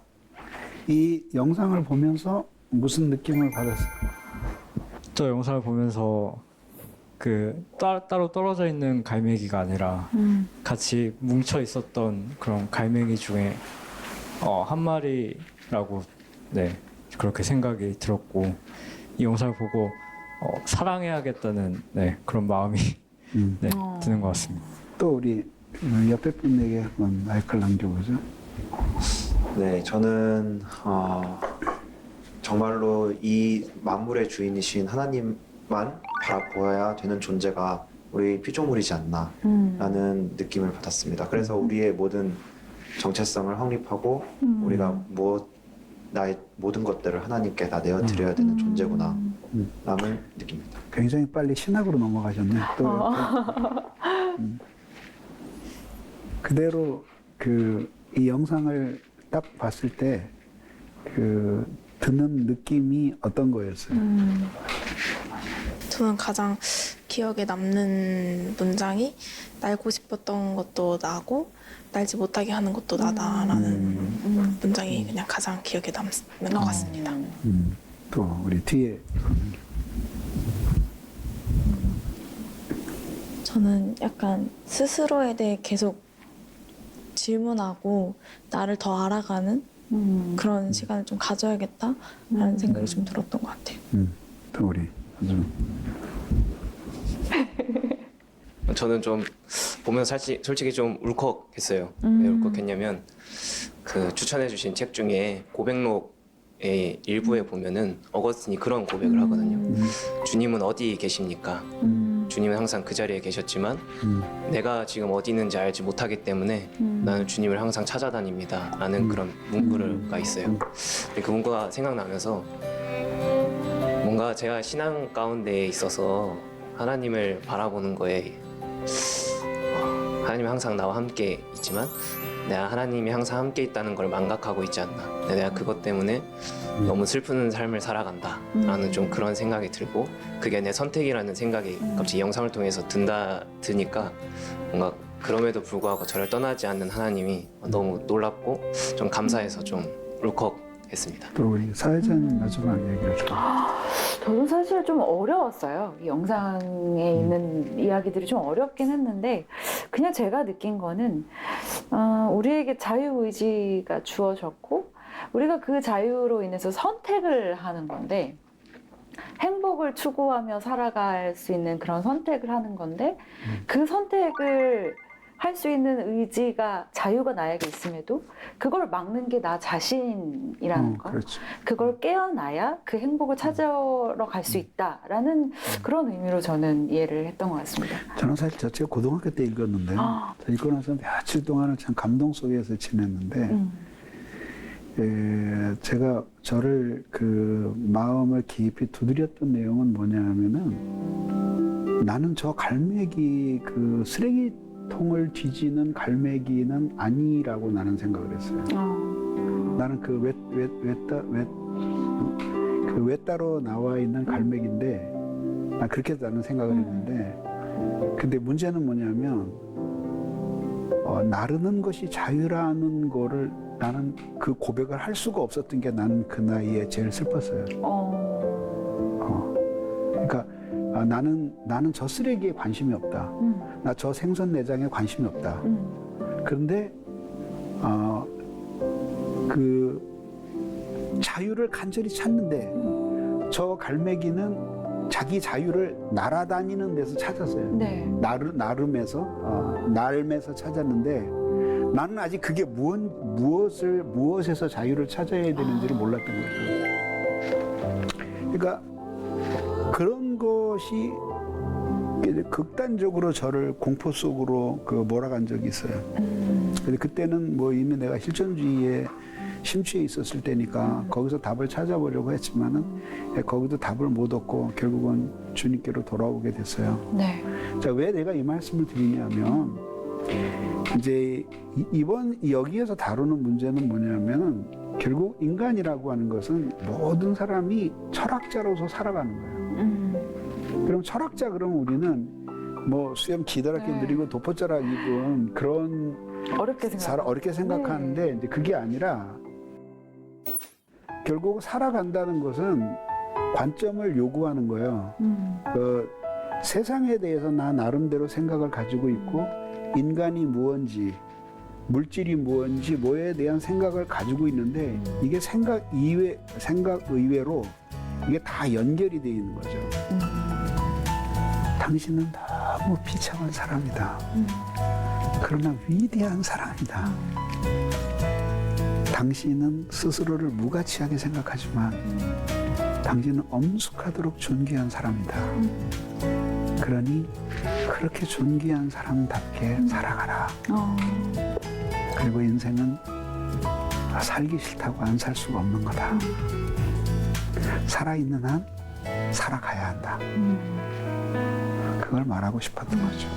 이 영상을 보면서 무슨 느낌을 받았어요? 저 영상을 보면서 그 따로 떨어져 있는 갈매기가 아니라 같이 뭉쳐 있었던 그런 갈매기 중에 한 마리라고 네 그렇게 생각이 들었고 이 영상을 보고 사랑해야겠다는 네 그런 마음이 네, 드는 것 같습니다. 또 우리 옆에 분에게 한번 마이크를 남겨보죠. 네, 저는 정말로 이 만물의 주인이신 하나님만 바라보아야 되는 존재가 우리 피조물이지 않나라는 느낌을 받았습니다. 그래서 우리의 모든 정체성을 확립하고 우리가 나의 모든 것들을 하나님께 다 내어드려야 되는 존재구나 라는 느낌입니다. 굉장히 빨리 신학으로 넘어가셨네. 또 그대로 이 영상을 딱 봤을 때 듣는 느낌이 어떤 거였어요? 저는 가장 기억에 남는 문장이 날고 싶었던 것도 나고 날지 못하게 하는 것도 나다라는 문장이 그냥 가장 기억에 남는 것 같습니다. 또 우리 뒤에 저는 약간 스스로에 대해 계속 질문하고 나를 더 알아가는 그런 시간을 좀 가져야겠다라는 생각이 좀 들었던 것 같아요. 또 우리 아주 저는 좀 보면서 솔직히 좀 울컥했어요. 왜 울컥했냐면 그 추천해주신 책 중에 고백록의 일부에 보면은 어거스틴이 그런 고백을 하거든요. 주님은 어디 계십니까? 주님은 항상 그 자리에 계셨지만 내가 지금 어디 있는지 알지 못하기 때문에 나는 주님을 항상 찾아다닙니다 라는 그런 문구가 있어요. 근데 그 문구가 생각나면서 뭔가 제가 신앙 가운데 있어서 하나님을 바라보는 거에 하나님이 항상 나와 함께 있지만 내가 하나님이 항상 함께 있다는 걸 망각하고 있지 않나, 내가 그것 때문에 너무 슬픈 삶을 살아간다 라는 좀 그런 생각이 들고 그게 내 선택이라는 생각이 갑자기 영상을 통해서 드니까 뭔가 그럼에도 불구하고 저를 떠나지 않는 하나님이 너무 놀랍고 좀 감사해서 좀 울컥했습니다. 또 우리 사회자님 마지막 얘기를 좀. 저도 사실 좀 어려웠어요. 이 영상에 있는 이야기들이 좀 어렵긴 했는데 그냥 제가 느낀 거는 우리에게 자유의지가 주어졌고 우리가 그 자유로 인해서 선택을 하는 건데 행복을 추구하며 살아갈 수 있는 그런 선택을 하는 건데 그 선택을 할 수 있는 의지가 자유가 나에게 있음에도 그걸 막는 게 나 자신이라는 거. 그렇죠. 그걸 깨어나야 그 행복을 찾으러 갈 수 있다라는 그런 의미로 저는 이해를 했던 것 같습니다. 저는 사실 제가 고등학교 때 읽었는데 읽고 나서 며칠 동안은 참 감동 속에서 지냈는데 제가 저를 그 마음을 깊이 두드렸던 내용은 뭐냐면은 나는 저 갈매기 그 쓰레기통을 뒤지는 갈매기는 아니라고 나는 생각을 했어요. 나는 그 외따로 나와 있는 갈매기인데 난 그렇게 나는 생각을 했는데 근데 문제는 뭐냐면 나르는 것이 자유라는 거를 나는 그 고백을 할 수가 없었던 게 나는 그 나이에 제일 슬펐어요. 그러니까 나는 저 쓰레기에 관심이 없다. 나 저 생선 내장에 관심이 없다. 그런데 자유를 간절히 찾는데 저 갈매기는 자기 자유를 날아다니는 데서 찾았어요. 네. 날매서 찾았는데 나는 아직 그게 무엇에서 자유를 찾아야 되는지를 몰랐던 거죠. 그러니까 그런 것이 극단적으로 저를 공포 속으로 몰아간 적이 있어요. 근데 그때는 뭐 이미 내가 실존주의에 심취해 있었을 때니까 거기서 답을 찾아보려고 했지만은 거기도 답을 못 얻고 결국은 주님께로 돌아오게 됐어요. 네. 자, 왜 내가 이 말씀을 드리냐면 이제 이번 여기에서 다루는 문제는 뭐냐면은 결국 인간이라고 하는 것은 모든 사람이 철학자로서 살아가는 거예요. 그럼 철학자 그러면 우리는 뭐 수염 기다랗게 네. 들이고 도포자락 입은 그런 어렵게 생각하는데 이제 그게 아니라 결국 살아간다는 것은 관점을 요구하는 거예요. 세상에 대해서 나 나름대로 생각을 가지고 있고 인간이 무언지 물질이 무언지 뭐에 대한 생각을 가지고 있는데 이게 생각 의외로 이게 다 연결이 되어 있는 거죠. 당신은 너무 비참한 사람이다. 그러나 위대한 사람이다. 당신은 스스로를 무가치하게 생각하지만 당신은 엄숙하도록 존귀한 사람이다. 그러니 그렇게 존귀한 사람답게 살아가라. 그리고 인생은 살기 싫다고 안 살 수가 없는 거다. 살아있는 한 살아가야 한다. 그걸 말하고 싶었던 거죠.